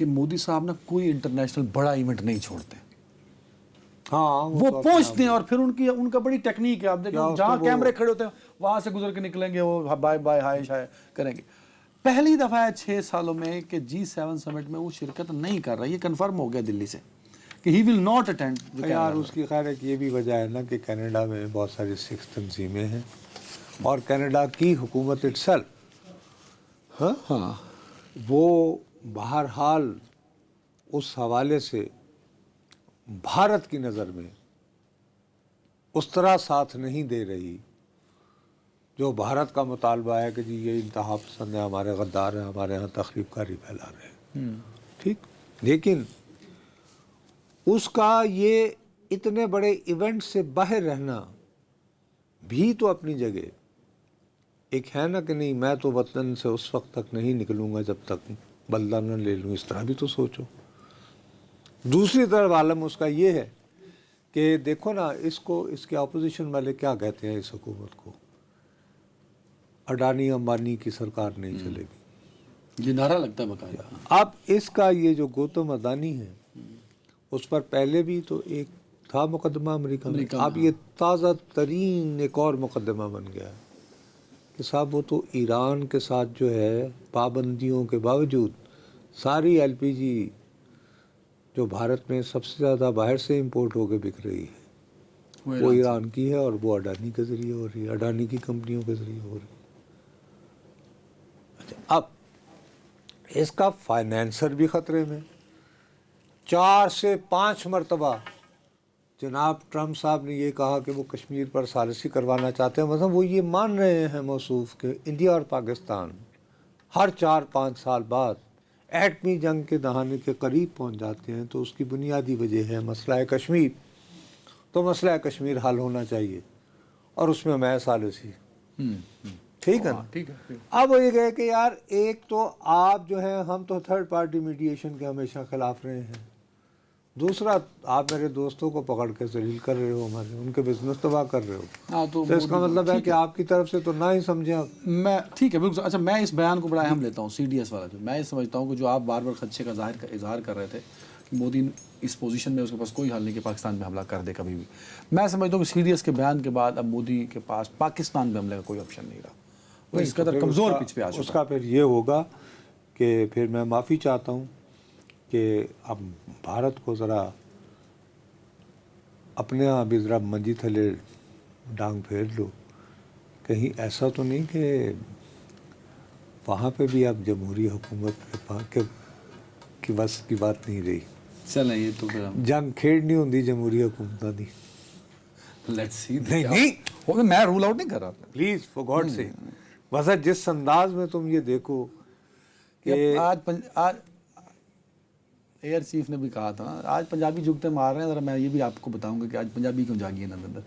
कि मोदी साहब ना कोई इंटरनेशनल बड़ा इवेंट नहीं छोड़ते। हाँ, वो तो पहुंचते हैं और फिर उनका बड़ी टेक्निक है। आप देखो जहाँ कैमरे खड़े होते हैं वहां से गुजर के निकलेंगे, वो बाय बाय हाय शाय करेंगे। पहली दफा है 6 सालों में कि G7 समिट में वो शिरकत नहीं कर रहा। ये कंफर्म हो गया दिल्ली से कि ही विल नॉट अटेंड। यार उसकी खैर एक ये भी वजह है ना कि कनाडा में बहुत सारी सिख तंजीमें हैं और कनाडा की हुकूमत इटसेल्फ, हाँ, वो बहरहाल उस हवाले से भारत की नज़र में उस तरह साथ नहीं दे रही जो भारत का मुतालबा है कि जी ये इंतहा पसंद है, हमारे गद्दार हैं, हमारे यहाँ तखरीबकारी फैला रहे हैं। ठीक, लेकिन उसका ये इतने बड़े इवेंट से बाहर रहना भी तो अपनी जगह एक है ना कि नहीं, मैं तो वतन से उस वक्त तक नहीं निकलूँगा जब तक बदला न ले लूँ, इस तरह भी तो सोचो। दूसरी तरफ आलम उसका ये है कि देखो ना, इसको इसके अपोजिशन वाले क्या कहते हैं इस हुकूमत को, अडानी अंबानी की सरकार नहीं चलेगी, ये नारा लगता है बकायदा। अब इसका ये जो गौतम अदानी है उस पर पहले भी तो एक था मुकदमा अमेरिका में, अब ये ताज़ा तरीन एक और मुकदमा बन गया है कि साहब वो तो ईरान के साथ जो है पाबंदियों के बावजूद सारी एलपीजी जो भारत में सबसे ज़्यादा बाहर से इंपोर्ट होकर बिक रही है वो ईरान की है और वो अडानी के ज़रिए हो रही है, अडानी की कंपनियों के ज़रिए हो रही है। अच्छा, अब इसका फाइनेंसर भी ख़तरे में। 4 से 5 मरतबा जनाब ट्रम्प साहब ने ये कहा कि वो कश्मीर पर सालिसी करवाना चाहते हैं, मतलब वो ये मान रहे हैं मौसूफ कि इंडिया और पाकिस्तान हर 4-5 साल बाद एटमी जंग के दहाने के करीब पहुंच जाते हैं। तो उसकी बुनियादी वजह है मसला कश्मीर। तो मसला कश्मीर हल होना चाहिए और उसमें मैं सालिसी, ठीक है ना? ठीक है। अब ये कहे कि यार एक तो आप जो है, हम तो थर्ड पार्टी मीडिएशन के हमेशा खिलाफ रहे हैं, दूसरा आप मेरे दोस्तों को पकड़ के जलील कर रहे हो, हमारे उनके बिजनेस तबाह कर रहे हो। हाँ, तो इसका मतलब है कि आपकी तरफ से तो ना ही समझे आप। मैं ठीक है बिल्कुल। अच्छा, मैं इस बयान को बड़ा अहम लेता हूँ, CDS वाला। जो मैं ये समझता हूँ कि जो आप बार बार खदशे का इजहार कर रहे थे कि मोदी इस पोजीशन में उसके पास कोई हल नहीं कि पाकिस्तान में हमला कर दे कभी भी, मैं समझता हूँ कि CDS के बयान के बाद अब मोदी के पास पाकिस्तान में हमले का कोई ऑप्शन नहीं रहा। वो इस कदर कमज़ोर पिच पे आ चुका। उसका फिर ये होगा कि फिर मैं माफ़ी चाहता हूँ कि अब भारत को ज़रा अपने यहाँ भी ज़रा मंजी थले डांग फेर लो, कहीं ऐसा तो नहीं कि वहाँ पे भी अब जमहूरी हुकूमत की बस की बात नहीं रही। चलें, ये तो फिर जंग खेड़ नहीं होती जमहूरी हुकूमत की। Let's see. नहीं, मैं रूल आउट नहीं कर रहा था, प्लीज़ फॉर गॉड से। बस जिस अंदाज में तुम ये देखो कि आज एयर चीफ ने भी कहा था, आज पंजाबी जुगते मार रहे हैं। ज़रा मैं ये भी आपको बताऊंगा कि आज पंजाबी क्यों जागी है अंदर।